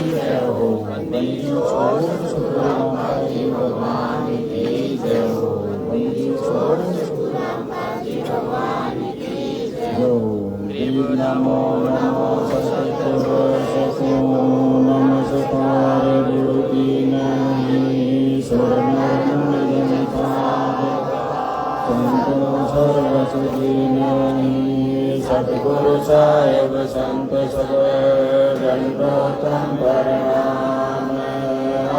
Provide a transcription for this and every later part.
जय हो। वंदे छोड़ सुखरामपाजी भगवान की जय हो। वंदे छोड़ सुखरामपाजी भगवान की जय हो। नमो नमो सत्य नमस्कार गुरुकी नहीं सद्गुरु साहेब संत सगोतम परमाम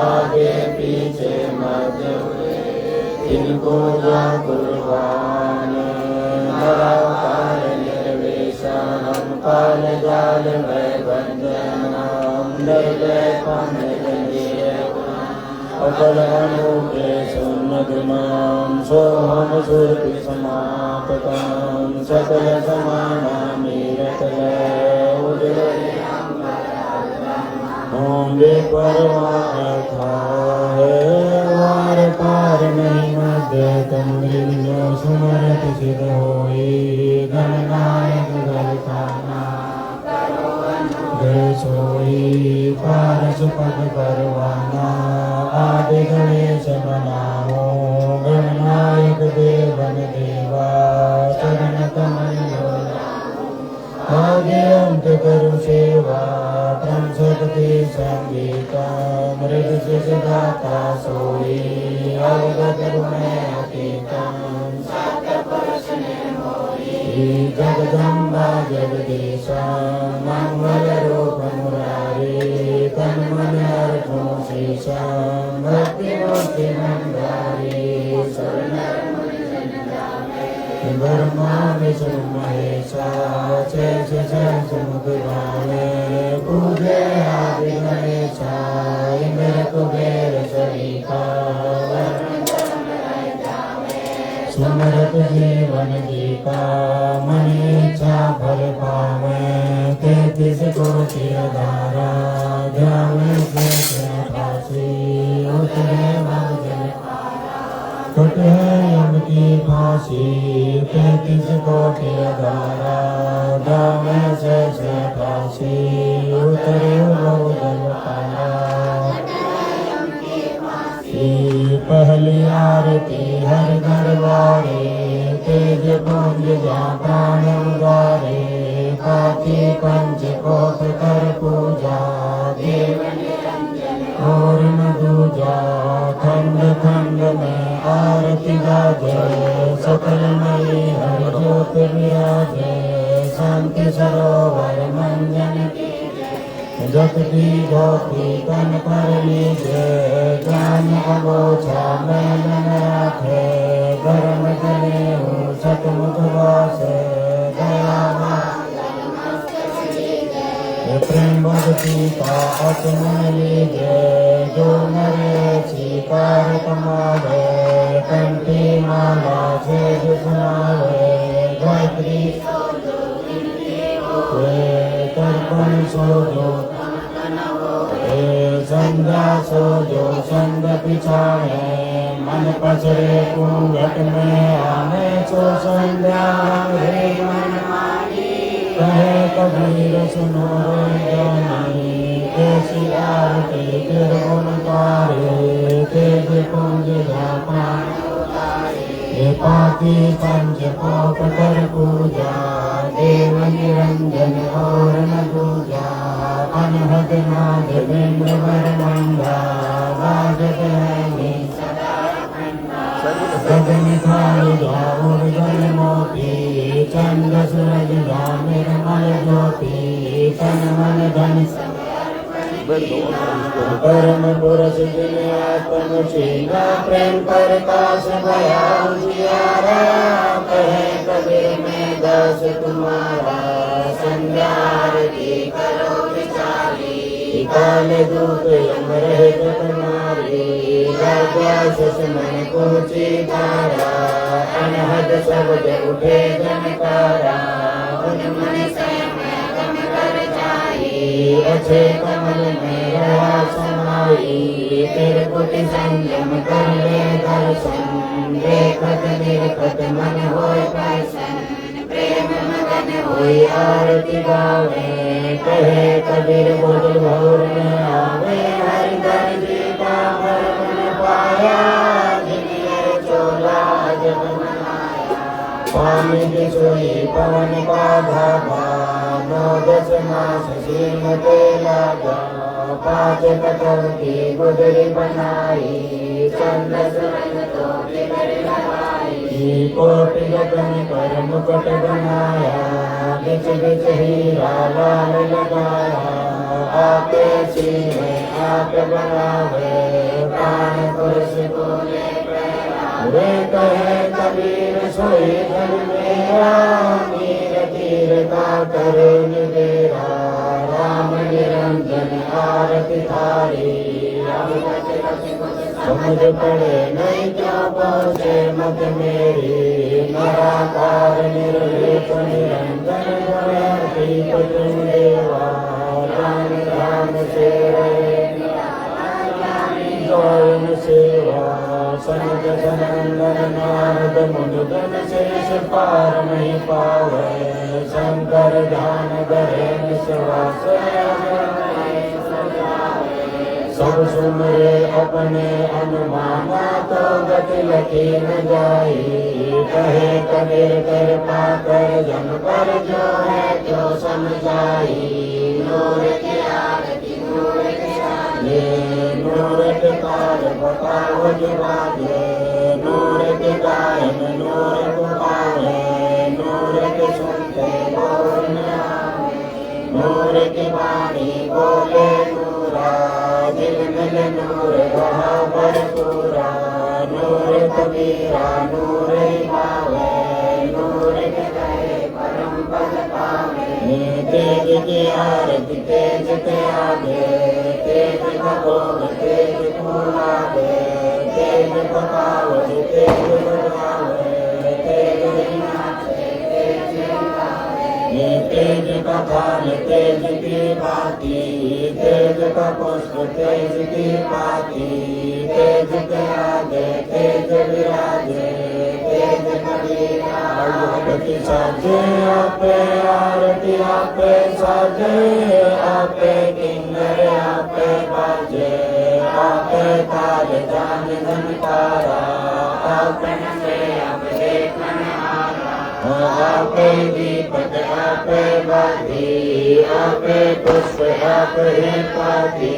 आगे पीछे मध्य इनको जा कुर्बान निराकार निर्वेशन काल जाल भय भंजन अकल अनूठे सुन्नत नाम सोहम सुरपि समापतम सकल समानामि ओम वे परमार्था है वार पार नहीं मध्य तमृंजो सुमरत सिद्ध होई गणनायक गलखाना गए सोई पारस पद परवाना आदि गणेश बनाओ गणनायक देवन देवा सगन कमलो आदि अंत करु सेवा क्रम शक्ति संगीता मृद सिद्धाता सोई अवगत गुणे अतीतम जगदम्बा जगदीशा मंगल रूप मुरारी तन मन अर्थों शेषा भक्ति मूर्ति मंदारी ब्रह्मा विष्णु महेशा शेष सहस मुख भावे पूजे आदि गणेशा इंद्र कुबेर सरिता सुमरत जीवन गीता मन इच्छा फल पावे 33 कोटि धारा ध्यान से फांसी उतरे भगजन कट है यम की फांसी 33 कोटि धारा ध्यान से फांसी उतरे भगजन पारा पहली आरती हर घर वारे तेज पुंज जा प्राण उगारे पाती पंच कोप कर पूजा देव निरंजन और न दूजा खंड खंड में आरती गाजे सकल मई हर ज्योत विराजे शांति सरोवर मंजन जगती धोती तन पर लीजे ज्ञान अगोछा मैलन राखे धर्म जने हूँ सतमुख वासे दया प्रेम भक्ति का अपमन लीजे जो मरे छिकार कमावे कंठी माला छेद सुनावे गायत्री तर्पण सोजो संध्या सोजो संग पिछाड़े मन पचड़े घूंघट में आने सो संध्या रे मन कहे कबीर सुनो रे जानी कैसी आरती निर्गुण तारे तेज पुंज जापा पाती पंच कोप कर पूजा देव निरंजन और न दूजा अनहद नाद बिंद वर मंदा बाजत है गगन खाली जाऊर जल मोती चंद सूरज निर्मल ज्योति तन मन धन परम पुरुष जिन आत्म चीना प्रेम प्रकाश भया उजियारा कहे कबीर में दास तुम्हारा संध्या आरती करो विचारी काल दूत यम रहित तुम्हारी राजा सुषमन पूछी तारा अनहद शब्द उठे जनकारा उन मन स्वयं गम कर जाई अच्छे कमल में रहा समाई त्रिपुटी संयम कर ले दर्शन देखत निरखत मन होय प्रसन्न प्रेम मगन होई आरती गावे कहे कबीर बोल भोर में पवन का धागा, 9-10 मास श्रीमते लागा। 5 कटों की गुदरी बनाई, चंदस रंग तो बिदर लगाई। कोटि रतन कर मुकुट बनाया, बिच बिच हीरा लाल लगाया। आपे सीने आप बनावे, प्राण पुरुष को ले वे कहे कबीर सोई घर मेरा, मीर तीर का करे निबेरा। राम निरंजन आरती थारी, समझ पड़े नहीं क्यों पहुँचे मत मेरी। निराकार निर्लेप निरंजन गुणाती तुम देवा। राम राम से गौन सेवा, सनक सनंदन नारद मुनिजन शेष पार नहीं पावे। शंकर ध्यान धरे निश्वास, सब सुमरे अपने अनुमाना, तो गति लखी न जाई। कहे कबीर कृपा कर जन पर, जो है जो समझाई। नूर की आरती नूर के साजे, नूर के कार बताओ जुबाजे। नूर के गायन नूर को गावे, नूर के सुनते बोल न आवे। नूर की वाणी बोले नूरा, दिल मिल नूर रहा भरपूरा। नूर कबीरा नूर ही पावे, नूर के गए परम पद पावे। तेज की आरती तेज के आगे, तेज भगोग तेज को लागे। तेज भगावत तेज बजावे, तेज ही नाचे तेज ही गावे। तेज का थाल तेज की बाती, तेज का पुष्प तेज की पाती। तेज के आगे तेज विराजे, तेज कबीरा आरती साजे। आपे आरती आपे साजे, आपे किन्नर आपे बाजे। आपे ताल जान धनकारा, आपन से अब देखन हारा। आपे दीपक आपे बाती, आपे पुष्प आप ही पाती।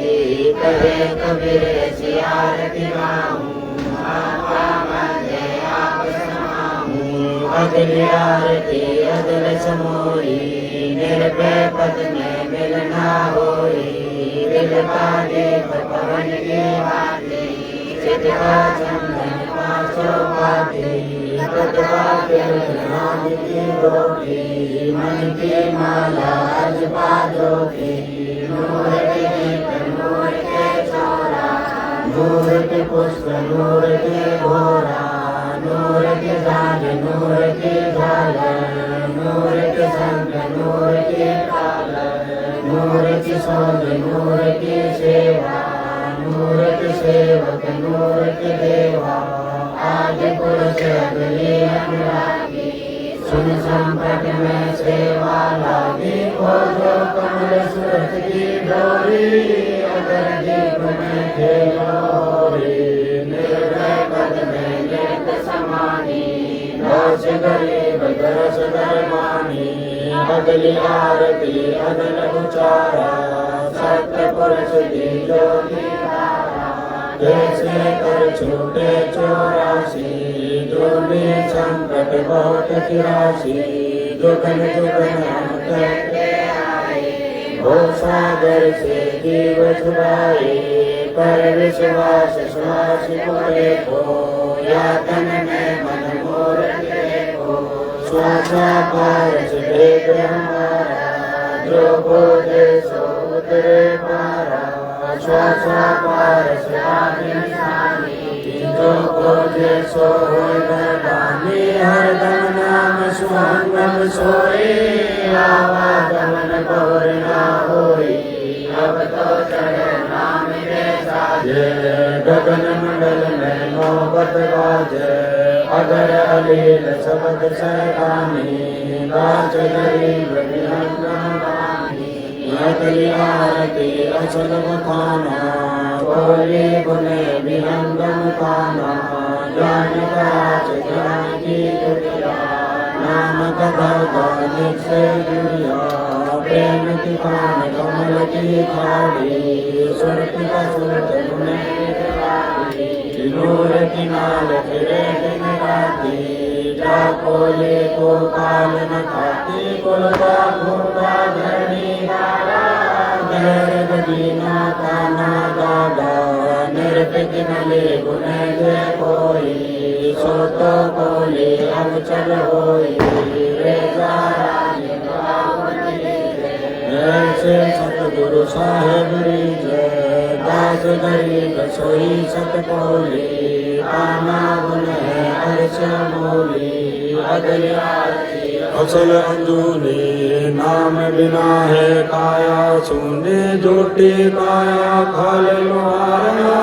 कहे कबीर ऐसी आरती गाऊं, आपा मध्य आप समाऊं। अगली आरती अगल समोई, निर्भय पद में मिलना होई। दिल का दीप पवन की भांति, चित का चंदन पाँचों पाती। तत्वा नाम की रोटी, मन की माला अजपादों की। नूर के दीप नूर के चोरा, नूर के पुष्प नूर के घोरा। नूर के झाल नूर की झालर, नूर के संग नूर की कालर। नूर की सौंद नूर की सेवा, नूर के सेवक नूर के देवा। आज पुरुष अगली अनुरागी, सुन संकट में सेवा लागी। खोजो कमल सूरत की डोरी, अगर दीप में खेलो होरी। निर्भय पद में निरत समानी, दर्श गरीब दरस दरमानी। अगली आरती अगल उचारा, सत्य पुरुष की ज्योति तारा। जैसे कर छूटे 84, दुर्मी संकट बहुत तिरासी। जुगन जुगन हम कहते आए, हो सागर से जीव छुड़ाए। पर विश्वास श्वास को देखो, यातन में मन मोर देखो। स्वासाकार से देख हमारा, जो बोले सो उतरे पारा। स्वासाकार से आगे निशानी, जो बोले सो होए मैदानी। हरदम नाम सुहंगम सोई, आवागमन गौर ना होई। अब तो चढ़े नाम के साजे, गगन मंडल में नौबत बाजे। अगर अलील सबक सैतानी, गाछ गरीब विहंगम बानी। अगली आरती अचल बखाना, बोली गुने विहंगम खाना। ज्ञान गाछ ज्ञान की कुटिया, नाम कथा कालिक से जुड़िया प्रेम की खान कमल की खाड़ी सुरति का सुरत नूर की नाल फिरे दिन राती जाको ले को काल न खाती कुल का घूटा धरणी दीना काना दादा निर्पित न ले गुण जय कोई सो तो कोई अब चल होई रे ऐसे सतगुरु साहेब री जय दास गरीब सोई सतकोली आना गुण है अर्श मोली अगली असल अंजूनी नाम बिना है काया सुने जोटी काया खाल लोहारा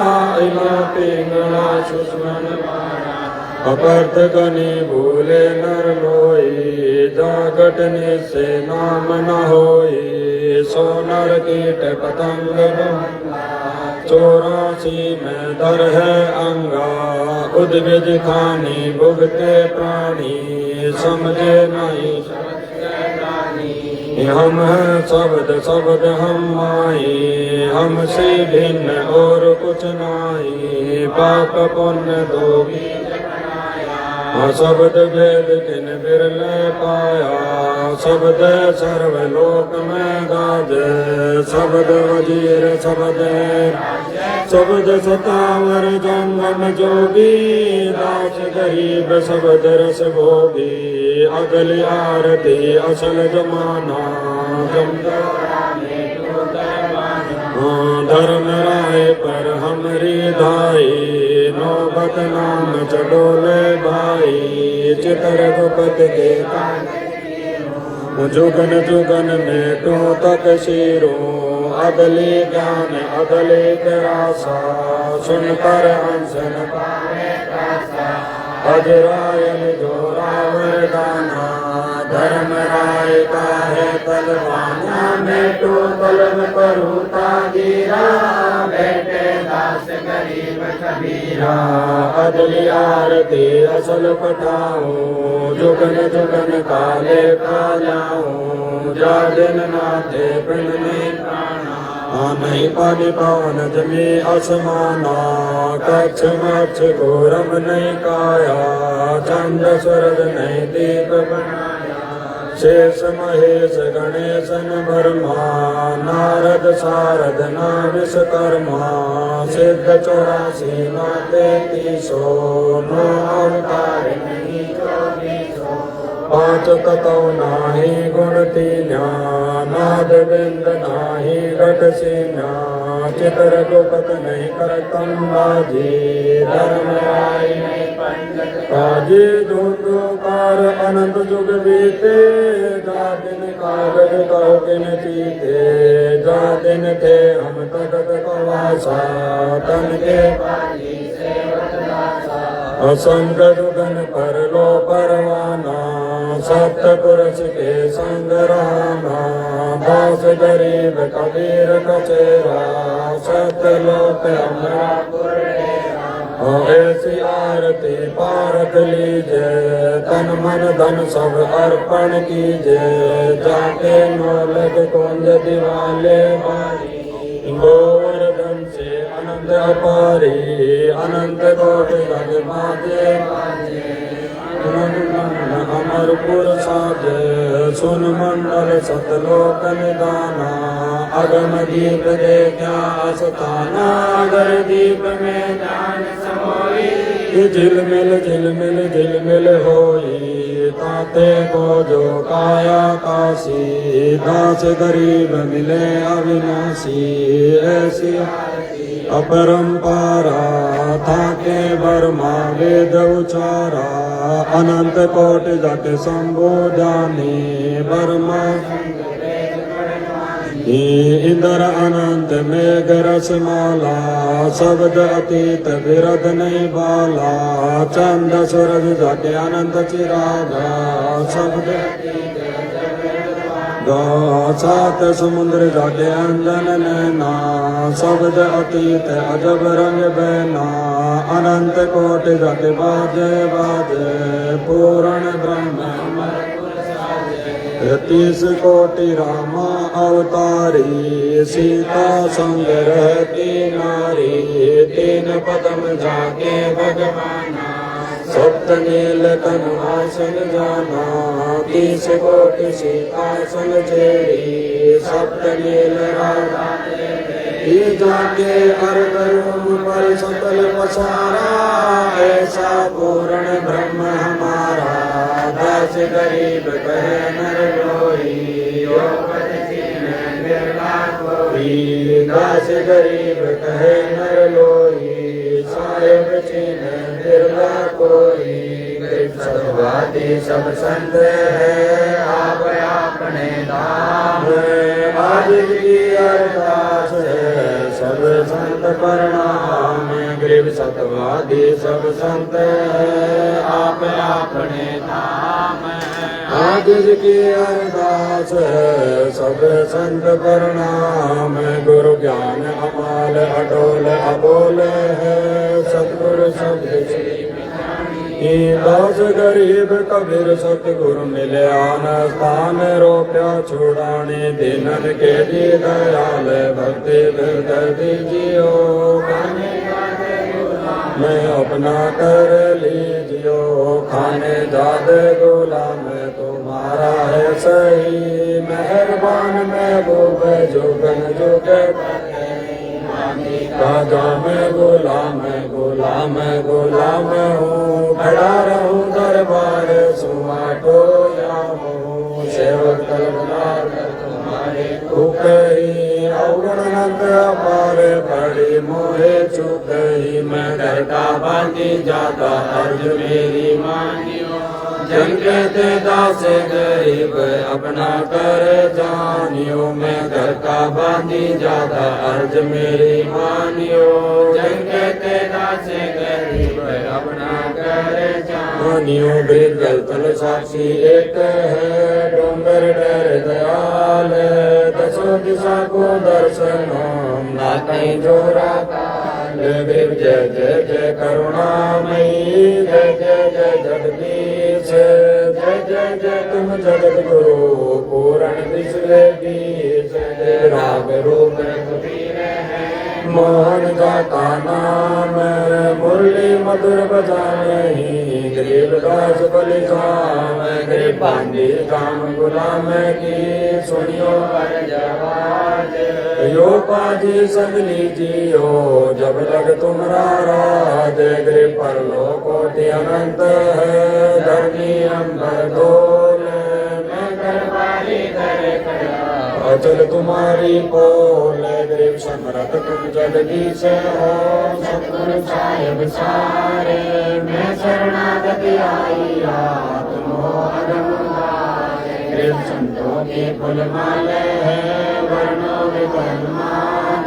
इला पिंगला सुस्मन अपर्थ कनी भूले नर लोई जागटने से नाम न होई सोनर कीट पतंग 84 में दर है अंगा उद्भिज खानी भुगते प्राणी समझे नहीं हम हैं शब्द शब्द हम माई हमसे भिन्न और कुछ नहीं पाप पुण्य दो शब्द भेद किन बिरले पाया शब्द सर्वलोक में गाजे शब्द वजीर शब्द सतावर जंगम जोगी दास गरीब शब्द रस भोगी अगली आरती असल जमाना धर्म राय पर हमरी धाई नौबत नाम चडोले भाई चितर गुपत के जुगन जुगन में टू तक शीरों अगली ज्ञान अगली रासा सुनकर हंसन अजरायल जो रावण गाना धर्म राय का है तलवाना में टू कलम करूँ तागीरा बेटे दास गरीब कबीरा अगली आरती असल पठाओ जुगन जुगन काले का जाऊं जा दिन नाथे पिंड नहीं पानी पावन जमी आसमाना कच्छ मच्छ घोरम नहीं काया चंद्र सूरज नहीं दीप बनाया शेष महेश गणेशन ब्रह्मा नारद सारद ना विश्वकर्मा सिद्ध 84 ना 33 नो अवतार नहीं 24 पांच तत्व नाही गुण तीना नाद बिंद नाही घट सीना चितर गुपत नहीं करतम बाजी धर्म राय काजी धुंधुकार अनंत जुग बीते जा दिन कागज कहो किन चीते जा दिन थे हम तगत कवासा तन के असंग दुगन पर लो परवाना सतपुरुष के संग रहना दास गरीब कबीर कचेरा सतलोक ऐसी आरती पारख लीजे तन मन धन सब अर्पण कीजे जाके नौलख कुंज दिवाले गोवर्धन से अनंत अपारी अनंत कोटि गज बाजे अमरपुर साजे सुन मंडल सतलोक निदाना अगम दीप दे क्या आस्थाना अगर दीप में जान समोई झिलमिल होई ताते को जो काया काशी दास गरीब मिले अविनाशी ऐसी अपरंपारा था के वर्मा वेद उचारा अनंत कोट जट शंभो जाने वर्मा इंद्र अनंत मेघ रसमाला शब्द अतीत विरध नहीं बाला चंद सूरज जट अनंत चिरागा शब्द सात समुद्र जाके अंजन नैना शब्द अतीत अजब रंग बहना अनंत कोटि जाके बाजे बाजे पूर्ण ब्रह्म 30 कोटि रामा अवतारी सीता संग रहती नारी 3 पदम जाके भगवाना सप्त नील कनवासन जाना 30 कोटि सीतासन चेरी सप्त नील राजा जाके अर्घ रूप पर सकल पसारा ऐसा पूर्ण ब्रह्म हमारा दास गरीब कहे नर लोई दास गरीब कहे नर लोई साहेब चीन बिरला कोई सतवादी सब संत है आप अपने धाम आज की अरदास है सब संत प्रणाम गरीब सतवादी सब संत है आप अपने धाम आज की अरदास है सब संत प्रणाम गुरु ज्ञान अमाल अडोल अबोल है सतगुरु शब्द दास गरीब कबीर सतगुरु मिले आन स्थान रोप्या छुड़ाने दिनन के दी दयाल भक्ति हृदय दीजियो मैं अपना कर लीजियो खाने जादे गुलाम तुम्हारा है सही मेहरबान महबूब जोगन जोगे राजा मैं गुलाम गुलाम गुलाम हूँ खड़ा रहूँ दरबार सुआ तो या हूँ सेवक तलवार तुम्हारे कुकही अवगुणनंद अपार पड़ी मोहे चुकही मैं घर का बांधी जाता अर्ज मेरी मानियो जन कहते दास गरीब अपना कर जानियो मैं घर का बांधी जाता अर्ज मेरी मानियो जन कहते दास गरीब अपना कर जानियो ब्रिज जल तल साक्षी एक है डोंगर डर दयाल दसों दिशा को दर्शनो ना कहीं जोरा जय जय जय करुणामयी जय जय जय जगदीश जय जय जय तुम जगत गुरु पूर्ण विश्व बीज राग रूप मोहन जाता नाम मुरली मधुर बजाने गरीबदास बलिधाम गरीब बांधी काम गुलाम की सुनियो पर जवाज यो पाजी संग लीजियो जब लग तुमरा राज गरीब पर लोकोटि अनंत है धरनी अंबर डोल मैं दरबारी दर खड़ा अचल तुम्हारी पोल गरीब समरथ तुम जगदीश हो सतगुरु साहिब सारे मैं शरणागति आईया तुम हो अगम गरीब संतों के फुल माले है वर्णों में बलमान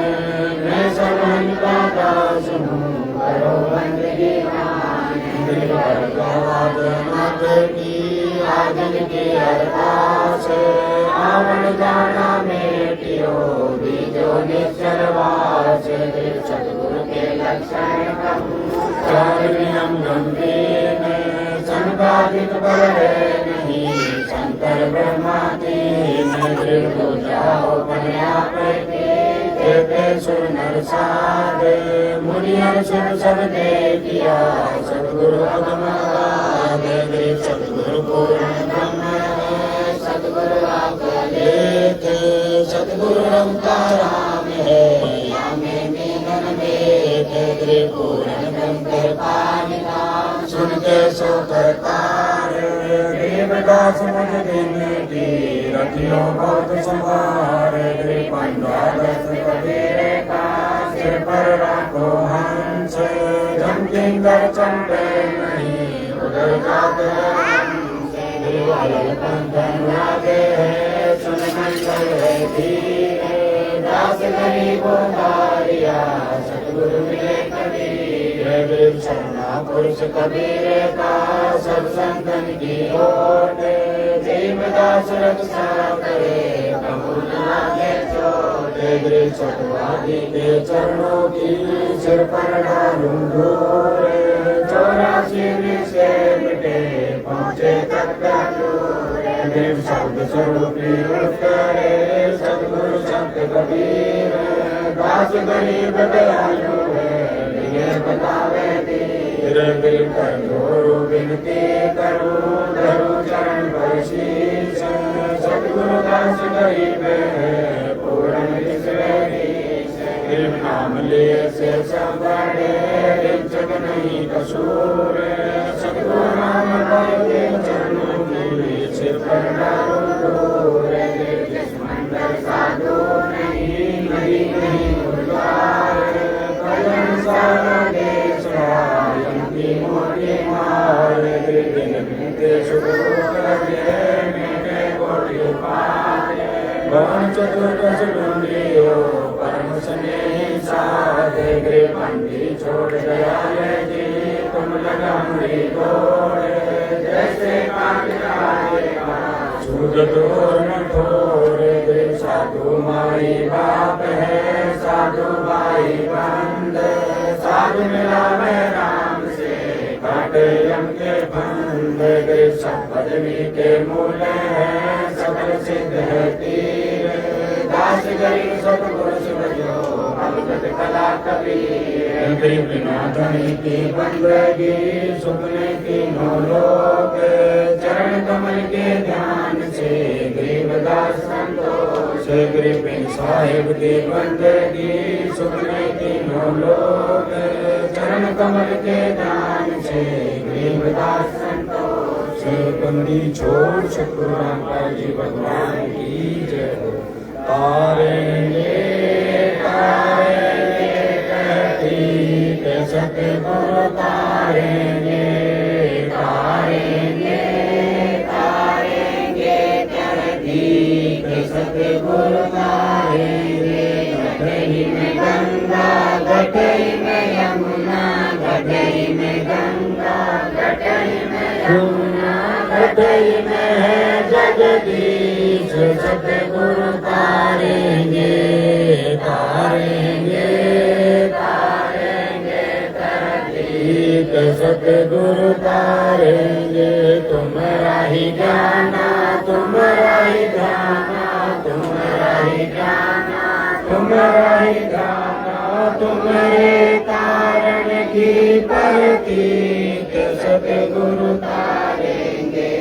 मैं सबन का दास हूँ करो बंदगी दिल पर गवाद मत की आजन की अरदास आवन जाना मेटियो बीजो निश्चरवास सतगुरु के लक्षण चार नियम गंभीर संपादित पर है नहीं शंकर ब्रह्मादीन दृढ़ जाओ बने आप के सुर नर साध मुनियर सुर सब दे दिया सतगुरु अगमाद सतगुरु पूर्ण ब्रह्म सतगुरु आप लेख सतगुरु रमता राम है यामें मीनन वेद पूर्ण ब्रह्म पालिका सुनते सो करतार देवदास मुझ दिन की रतियों बहुत संभार पंद्रह कबीर का सिर पर राखो हंस जमकिंदर चंपे नहीं उधर जाते पंथन लागे सुन मंगल है धीरे दास गरीबों दारिया सतगुरु मिले कबीर शरणा पुरुष कबीर का सब संतन की ओट जीव दास रक्षा करे, प्रभु लागे चोट। गृह चटवादी के चरणों की सिर पर डालूं धूल। 84 से मिटे पहुँचे तक देव शब्द स्वरूपी करे, सतगुरु संत कबीर। दास गरीब दयालु है, ये बतावे तीर। दिल कर जोरू विनती करूं, धरूं चरण पर शीश। सतगुरु दास गरीब है, पूर्ण विश्व नाम लिए से सब बड़े, जग नहीं कसूर। सतगुरु नाम के चरणों की सिर पर डालूं धूल। मंदिर साधु नहीं नहीं नहीं गुरुद्वारे, भजन सारा देश की मोटी मार। दिन बीते शुरू करे, मेरे कोटि पार। भवन चतुर्दश डूंगियो परम स्नेही साधे। गृह पंक्ति छोड़ दयाल जी, तुम लगा मुड़ी तोड़े। जैसे सूरत और मठोर, साधु माई बाप है, साधु भाई बंद। साधु मिला मैं राम से, काटे यम के बंद। सब पदवी के मूल है, सकल सिद्ध है तीर। दास गरीब सतगुरु शिव जो, भगवत कला कबीर। गरीब नाथनी की बंदगी, सुपने की नौलोक। चरण कमल के ध्यान से गरीब दास संतोष। गरीब साहिब की बंदगी, सुपने की नौलोक। चरण कमल के ध्यान से गरीब दास संतोष। बंदी छोड़ शुक्र राम जी भगवान की जय हो। तारेंगे तारेंगे कहती के सतगुरु तारेंगे। तारेंगे तारेंगे कहती के सतगुरु तारेंगे। गठरी में गंगा, गठरी में यमुना, गठरी में गंगा, गठरी में यमुना, गठरी में है जगदीश। सतगुरु तारेंगे तारेंगे तारेंगे तरतीक। सतगुरु तारेंगे, तुम्हारा ही जाना, तुम्हारा ही जाना, तुम्हारा ही जाना, तुम्हारा ही जाना। तुम्हारे तारण की प्रतीक। सतगुरु तारेंगे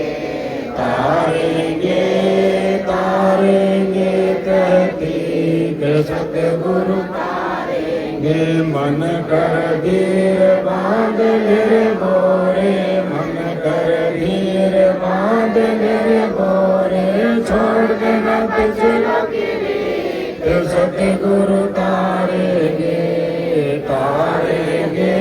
तारेंगे तारेंगे कहतीक। सतगुरु तारेंगे। मन कर धीर बांध मेरे बोरे, मन कर धीर बांध मेरे बोरे। छोड़ देना पिछला सतगुरु तारेंगे तारेंगे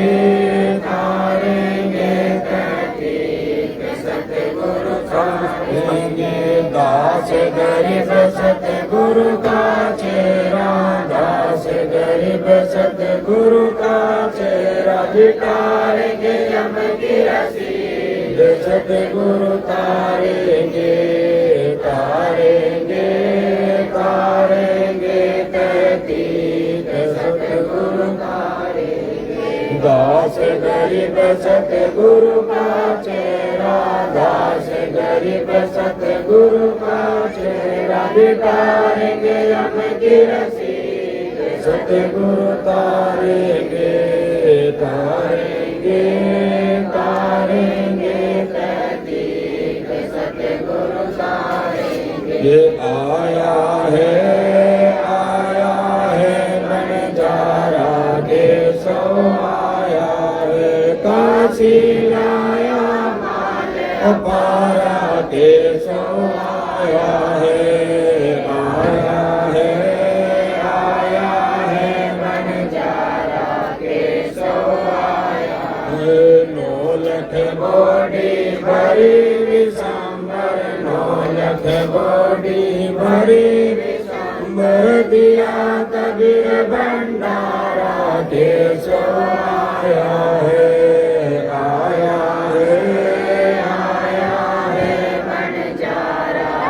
तारेंगे कहतीक। सतगुरु तारेंगे। दास गरीब सतगुरु का चेहरा, दास गरीब सतगुरु का चेहरा। दिखाएंगे यम की रसीद। सतगुरु तारेंगे तारेंगे तारेंगे कहतीक। सतगुरु तारेंगे। दास गरीब सतगुरु का चेहरा, दास गरीब सतगुरु का चेहरा। दिखाएंगे यम की रसीद। सतगुरु तारेंगे तारेंगे तारेंगे कहतीक। सतगुरु तारेंगे। ये आया है बंजारा देशो आया है। काशी लाया पारा देशो आया है। आया है बंजारा देशो आया है। नौलख बोडी भरी विशांबर, नौलख बोडी भरी विशांबर। दिया कबीर भंडारा देशो आया है। आया है बंजारा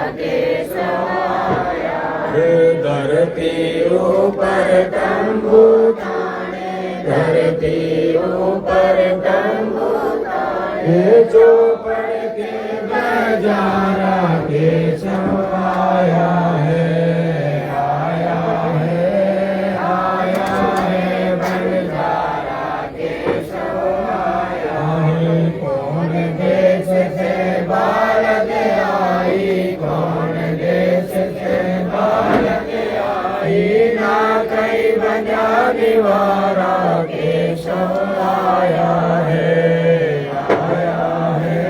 धरती ऊपर तंबू ताने चौपड़ के बजारा केशव आया है, आया है, आया है, बंजारा केशव आया है। कौन देश से बालक आई, कौन देश से बालक आई, ना कई बजा निवारा केशव आया है, आया है,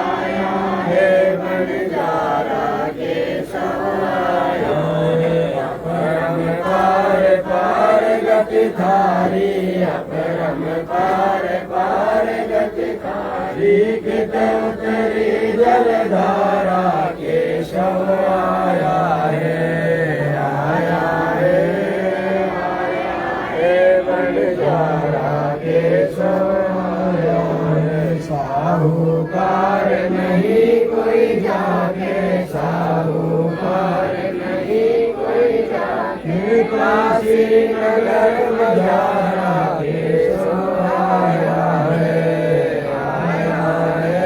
आया है, बंजारा केशव आया है। अपरम पार पार गति थारी, अपरम पार पार गति थारी, कित उतरी जलधारा केशव आया है, आया है, आया है, बंजारा केशव आया है। साहूकार नहीं कोई जागे, साहूकार नहीं कोई जागे, काशी नगर मझारा केशव आया है, आया है,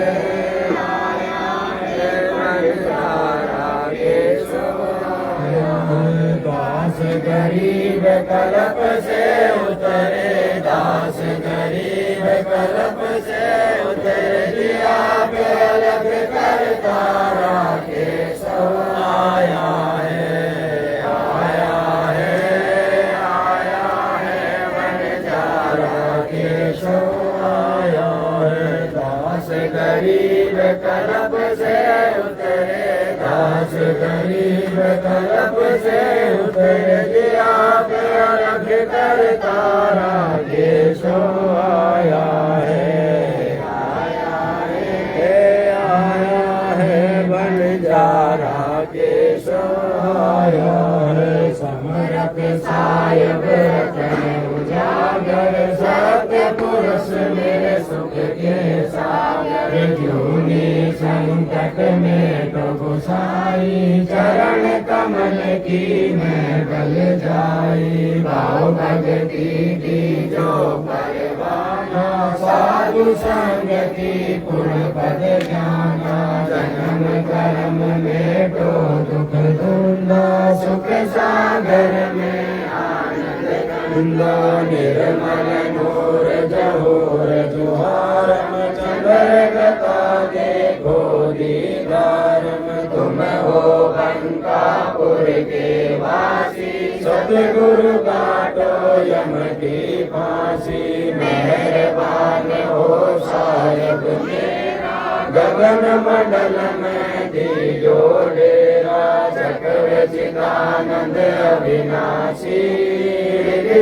आया है, बंजारा केशव आया है। दास गरीब कलप से उतरे, दास गरीब कलप से उतर दिया पे अलग कर तारा केशव आया है, आया है, आया है, बंजारा केशव आया है। दास गरीब कलप से उतरे, दास गरीब कलप से उतर दिया पे अलग कर तारा केशव आया है, आया है, आया है, बंजारा केशव आया है। समरत सायब रतन उजागर, सत्य पुरुष मेरे सुख के सागर, जूनी संकट में तो गुसाई, चरण कमल की मैं गल जाई, भाव भगति की जो परवाना, साधु संगति पुर पद जाना, जन्म कर्म में तो दुख धूंधा, सुख सागर में आनंद गंगा, निर्मल नूर जहूर जुहारम, चंद्र गता देखो दीदारम, तुम हो बंकापुर के वासी, सतगुरु काटो यम की फांसी, मेहरबान हो साहिब मेरा, गगन मंडल में दीजो डेरा, चक्र चिदानंद अविनाशी,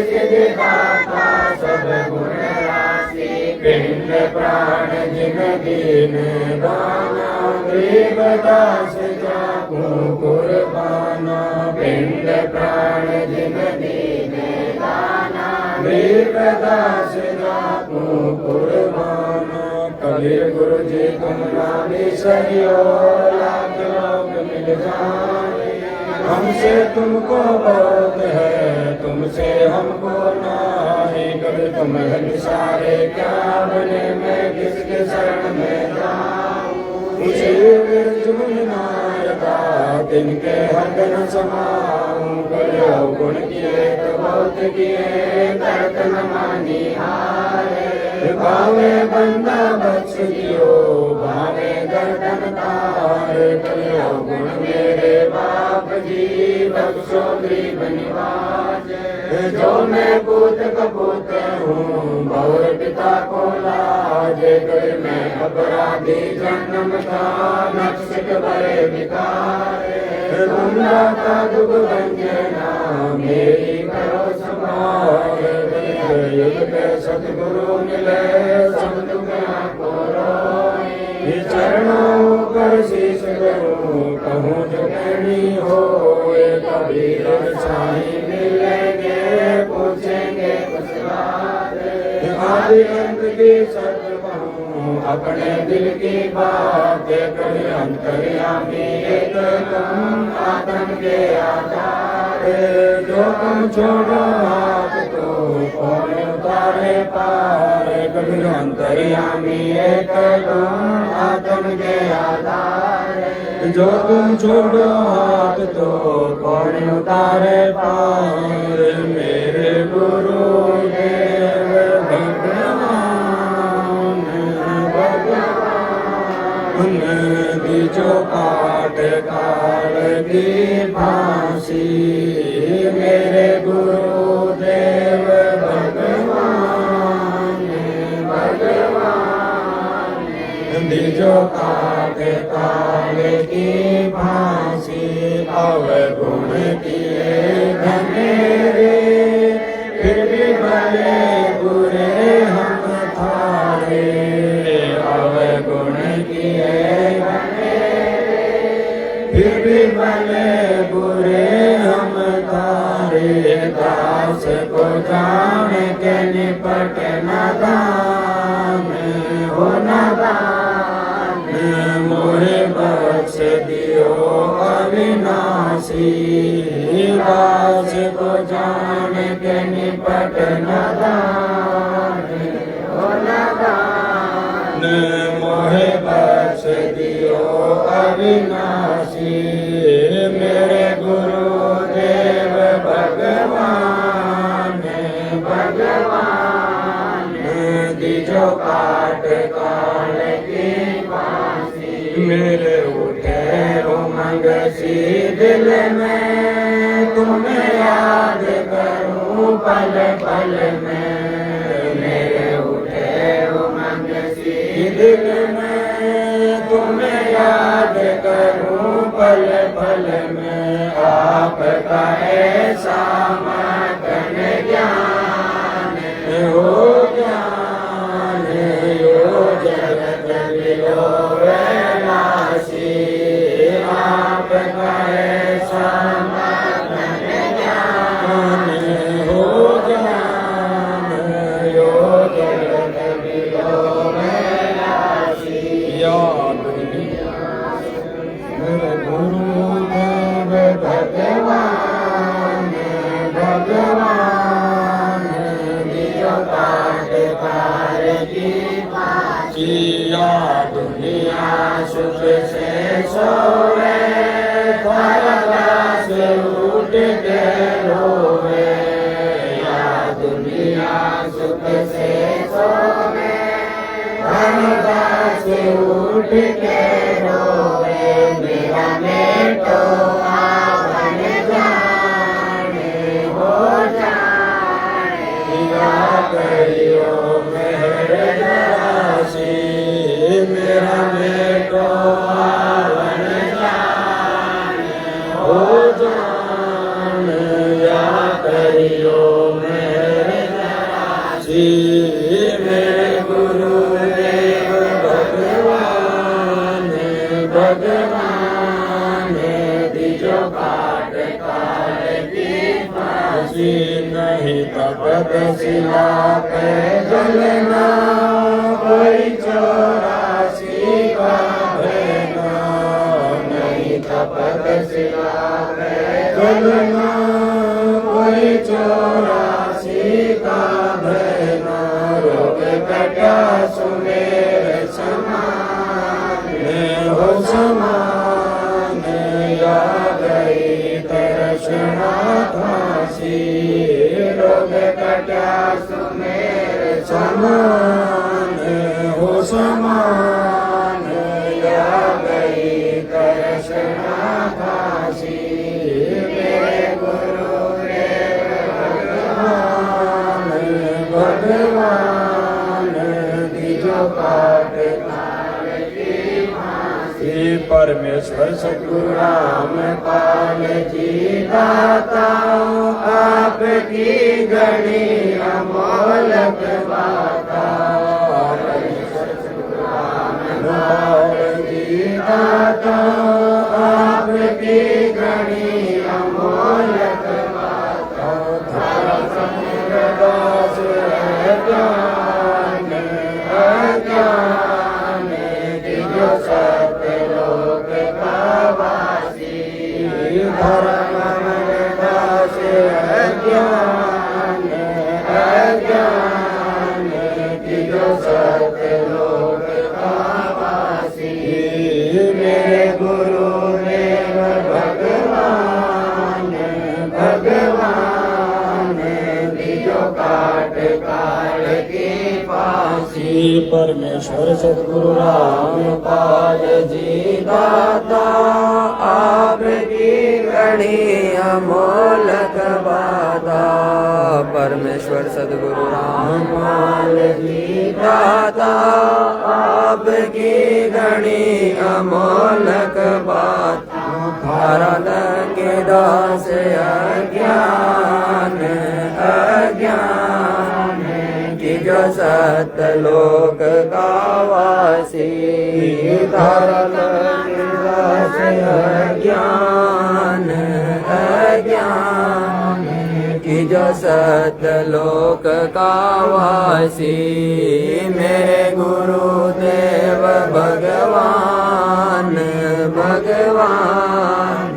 सिद्धि दाता सब गुण राशि, पिंड प्राण जिन दीन दाना, गरीब दास जाकू कुर्बाना, पिंड प्राण जिन दीन दाना, गरीब दास जाकू कुर्बाना। कबीर गुरु जी तुम नामी सहियो, लाख लोग मिल जाए, हमसे तुमको बहुत है, तुमसे हमको नाही, कभी तुम सारे क्या बने, मैं किसके शरण में जाऊं, मुझे नारदा तिनके हद न समाऊं, करो गुण किए तो बहुत किए, करत न मानी हारे, भावे बंदा बख्श दियो, भावे गर्दन तारे, करो गुण मेरे बाप जी, बख्शो गरीब निवाज, जो मैं पूत कपूत हूँ, और पिता को लाज, कर मैं अपराधी जन्म का, नक्शक बड़े विकारे, गुंडाता दुख गंजना, मेरी करो संभाल, युग के सतगुरु मिले, सब दुख आपको रोए, चरणों पर शीश करूं, कहूँ जो कहनी हो, कबीर साई मिलेंगे, पूछेंगे कुछ बातें, आदि अंत की सत्य कहूँ, अपने दिल की बातें, कभी अंतर्यामी एक तुम, आत्म के आधार, जो तुम छोड़ो आप तो कौन तारे पार कबीर अंतर्यामी एक तुम आत्म के आधार जो तुम छोड़ो हाथ तो कौन उतारे पार मेरे गुरु देव भगवान जो काट काल की फांसी मेरे गुरुदेव भगवान जो काट काल की फांसी अवगुण किए घनेरे फिर भी भले बुरे हम थारे अवगुण किए फिर भी भले बुरे हम तारे दास को जान के निपट नादान हो नादान मोहे बख्श दियो अविनाशी दास को जान के निपट नादान हो नादान मोहे बख्श दियो अविनाशी मेरे गुरुदेव भगवान भगवान दिजो काट काल की फांसी मेरे उठे उमंग सी दिल में तुम्हें याद करूं पल पल में मेरे उठे उमंग सी दिल में तुम्हें याद करूं पल पल में आपका ऐसा मगन ज्ञान हो ज्ञान हो जगत विलो वैनाशी आपका ऐसा मगन ज्ञान हो ज्ञान हो जगत विलो वैनाशी याद मेरे गुरुदेव भगवान भगवान दियो काट पार की फांसी या दुनिया सुख से सोवे धरला से उठ के रोवे या दुनिया सुख से सोवे धरला से उठ के रोवे मेरा बेटो आवन जाने हो जाने या करियो मेरे राशि मेरा बेटो आवन जाने हो जाने या करियो मेरे राशि मेरे गुरुदेव भगवान भगवान दिजो काट काल की फांसी नहीं तपत शिला पे जलना कोई चौरासी का बहना नहीं तपत शिला पे जलना कोई चौरासी का बहना रोग कटा सुमेर समान हो समान या गई तरसना फांसी रोग कटा सुमेर समान हो समान या गई तरसना फांसी मेरे गुरुदेव भगवान भगवान दिजो काट काल की फांसी परमेश्वर सतगुरु राम पाल जी दाता आपकी गणी अमोलक बाता परमेश्वर सतगुरु राम पाल जी दाता आपकी गणी अमोलक बाता धरा समुद्र दास ज्ञान अज्ञान दिव्य सत्य लोक का वासी धर्म दास अज्ञान काट काल की फांसी। परमेश्वर सतगुरु रामपाल जी दाता आपकी घड़ी अमोलक बाता। परमेश्वर सतगुरु रामपाल जी दाता आपकी घड़ी अमोलक बाता। भारत के दास अज्ञान अज्ञान की जो सतलोक का वासी। भारत के दास अज्ञान अज्ञान की जो सतलोक का वासी। मेरे गुरुदेव भगवान भगवान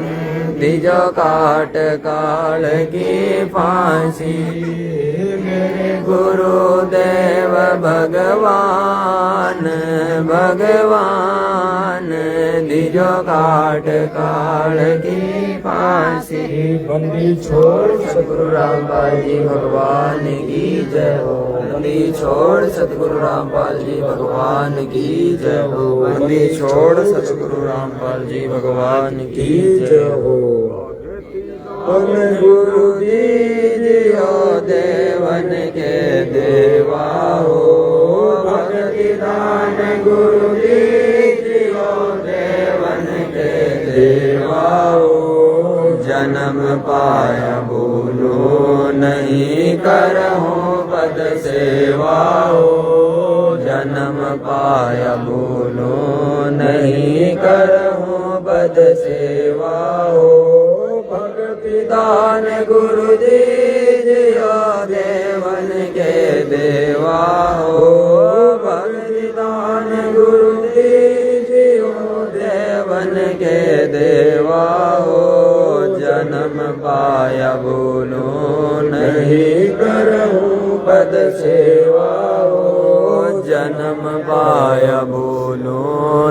दिजो काट काल की फांसी। मेरे गुरुदेव भगवान भगवान दिजो काट काल की फांसी। बंदी छोड़ सतगुरु रामपाल जी भगवान की जय हो। बंदी छोड़ सतगुरु रामपाल जी भगवान की जय हो। बंदी छोड़ सतगुरु रामपाल जी भगवान की जय हो। गुरु दीजियो देवन के देवा हो। भक्ति दान गुरु दीजियो देवन के देवा हो। जन्म पाया बोलो नहीं करहूँ पद सेवा हो। जन्म पाया बोलो नहीं करहूँ पद सेवा हो। भक्ति दान गुरु दीजियो देवन के देवा हो। भक्ति दान गुरु दीजियो देवन के देवा हो। जन्म पाया बोलो नहीं करहूँ पद सेवा हो। जन्म पाया बोलो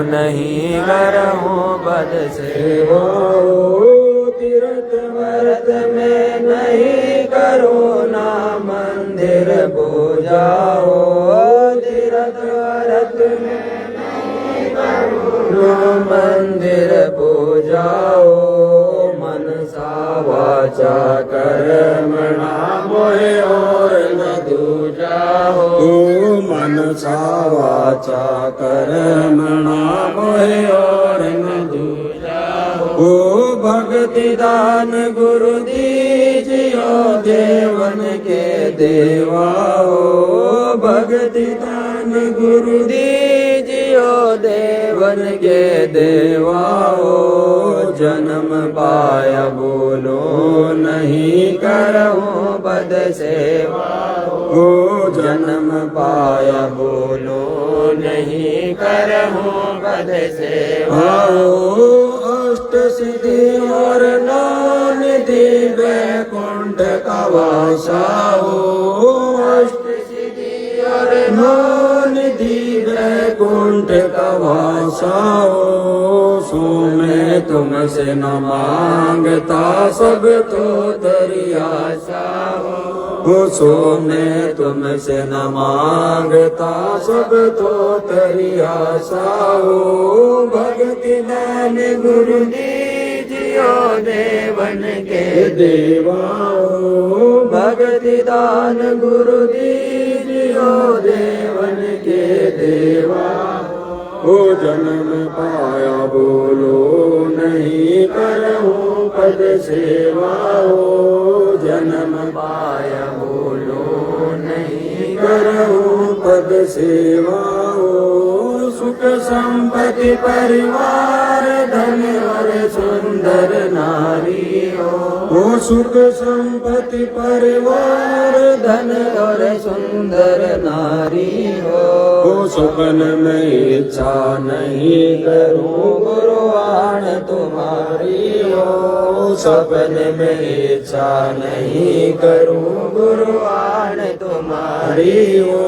नहीं करहूँ पद सेवा हो। तीर्थ व्रत में नहीं करो ना मंदिर पूजा हो। तीर्थ व्रत में नहीं करो ना मंदिर पूजा हो। मनसा वाचा कर्मणा मोहे और न दूजा हो। मनसा वाचा कर्मणा मोहे और न दूजा हो। भक्ति दान गुरु दीजियो देवन के देवा हो। भक्ति दान गुरु दीजियो देवन के देवा हो। जन्म पाया बोलो नहीं करहूँ पद सेवा हो। जन्म पाया बोलो नहीं करहूँ पद सेवा हो। अष्ट सिद्धि और नौ निधि वैकुंठ का वासा हो। अष्ट सिद्धि और नौ निधि वैकुंठ का वासा हो। सो मैं तुमसे न मांगता सब तो तेरी आशा हो। सो मैं तुमसे न मांगता सब तो तेरी आशा हो। भक्ति दान गुरु दीजियो देवन के देवा हो। भक्ति दान गुरु दीजियो देवन के देवा हो। जन्म पाया बोलो नहीं करहूँ पद सेवा हो। जन्म पाया बोलो नहीं करहूँ पद सेवा हो। सुख संपत्ति परिवार धन और सुंदर नारी हो। सुख संपत्ति परिवार धन और सुंदर नारी हो। सपन में इच्छा नहीं करूँ गुरुवाण तुम्हारी हो। सपन में इच्छा नहीं करूँ गुरुवाण तुम्हारी हो।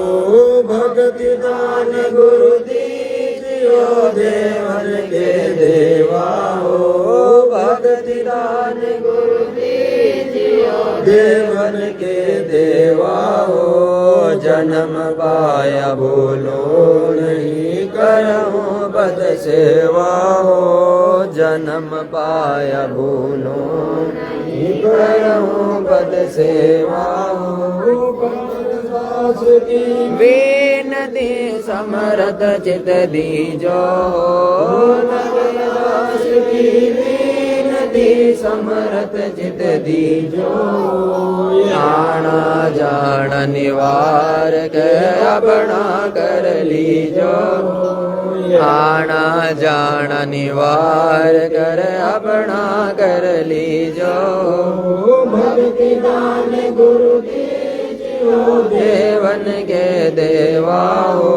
भक्ति दान गुरु दीजियो देवन के देवा हो। भक्ति दान गुरु दीजियो देवन के देवा हो जन्म पाया भूलो नहीं करऊं बद सेवा हो जन्म पाया भूलो नहीं करऊं बद सेवा हो दास की बेनती समरथ चित दीजो दास की बेनती समरथ चित दीजो आना जान निवार के अपना कर लीजो आना जान निवार कर अपना कर लीजो भक्ति दान गुरु दीजियो देवन के देवा हो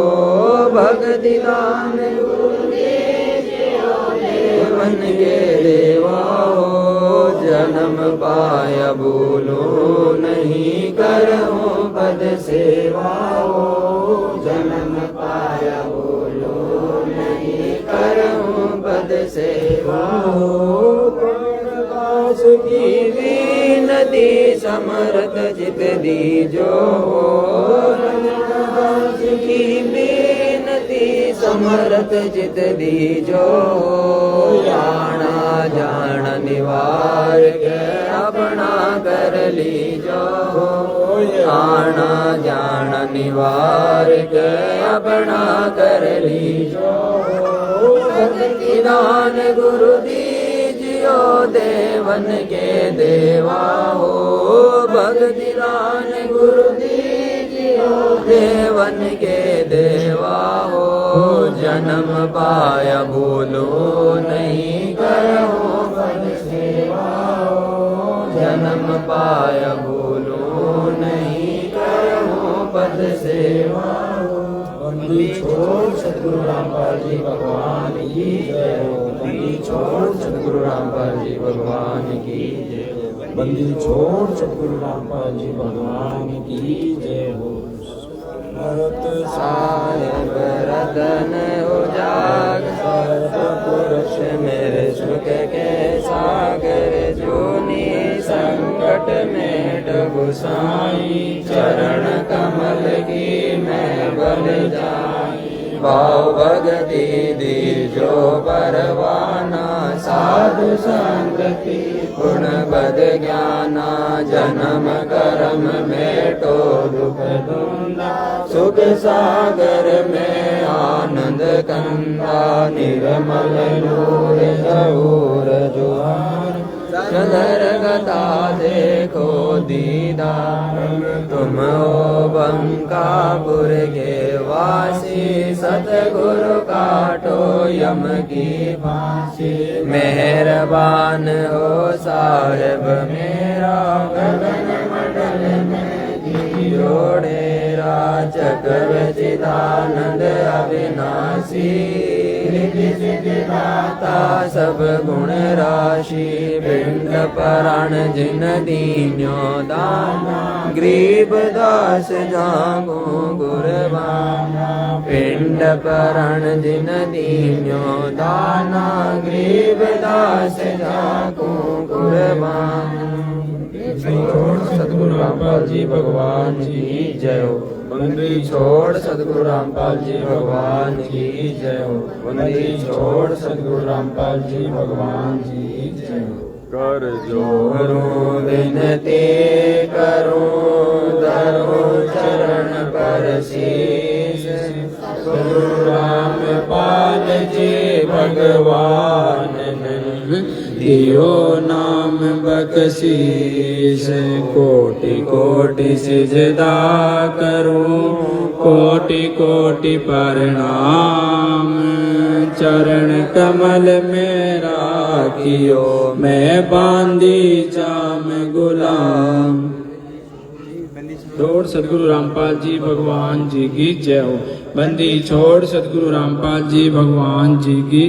भक्ति दान गुरु दीजियो देवन के देवा हो जन्म पाया भूलो नहीं करऊं पद सेवा हो जन्म पाया भूलो नहीं करऊं पद सेवा हो दास की विनती समरथ चित दीजो दास की विनती समरथ चित दीजो आना जान निवार के अपना कर लीजो आना जान निवार के अपना कर लीजो भक्ति दान गुरु दीजियो देवन के देवा हो भक्ति दान गुरु दीजियो देवन के देवा हो जन्म पाया भूलो नहीं करऊं पद सेवा हो जन्म पाया भूलो नहीं करऊं पद सेवा हो बंदी छोड़ सतगुरु रामपाल जी भगवान की जय हो बंदी छोड़ सतगुरु रामपाल जी भगवान की जय हो बंदी छोड़ सतगुरु रामपाल जी भगवान की जय हो भरत साहेब रतन उजाग पुरुष मेरे सुख के सागर जोनी संकट में डूब साई चरण कमल की मैं बल जाई भाव भगति दीजो परवाना साधु संगति गुण बद ज्ञाना जन्म कर्म मेटो दुख दुंदा सुख सागर में आनंद कंदा निर्मल नूर जहूर जुहार चंद्र गता देखो दीदार तुम हो बंकापुर के वासी सतगुरु काटो यम की फांसी मेहरबान हो साहिब मेरा गगन मंडल में जोड़े चक्र चिदानंद अविनाशी दाता सब गुण राशि पिंड पराण जिन दीन्यो दाना गरीब दास जागो गुरबाना पिंड पराण जिन दीन्यो दाना गरीब दास जागो गुरबाना सतगुरु रामपाल जी भगवान की जय हो बंदी छोड़ सतगुरु रामपाल जी भगवान की जय हो बंदी छोड़ सतगुरु रामपाल जी भगवान की जय हो कर जोरो विनती करो धरो चरण पर शीश सतगुरु रामपाल जी भगवान दियो नाम बख्शीश कोटि कोटि सिजदा करूं कोटि कोटि प्रणाम चरण कमल में राखियो मैं बांधी जाम गुलाम छोड़ सतगुरु रामपाल जी भगवान जी की जय हो बंदी छोड़ सतगुरु रामपाल जी भगवान जी की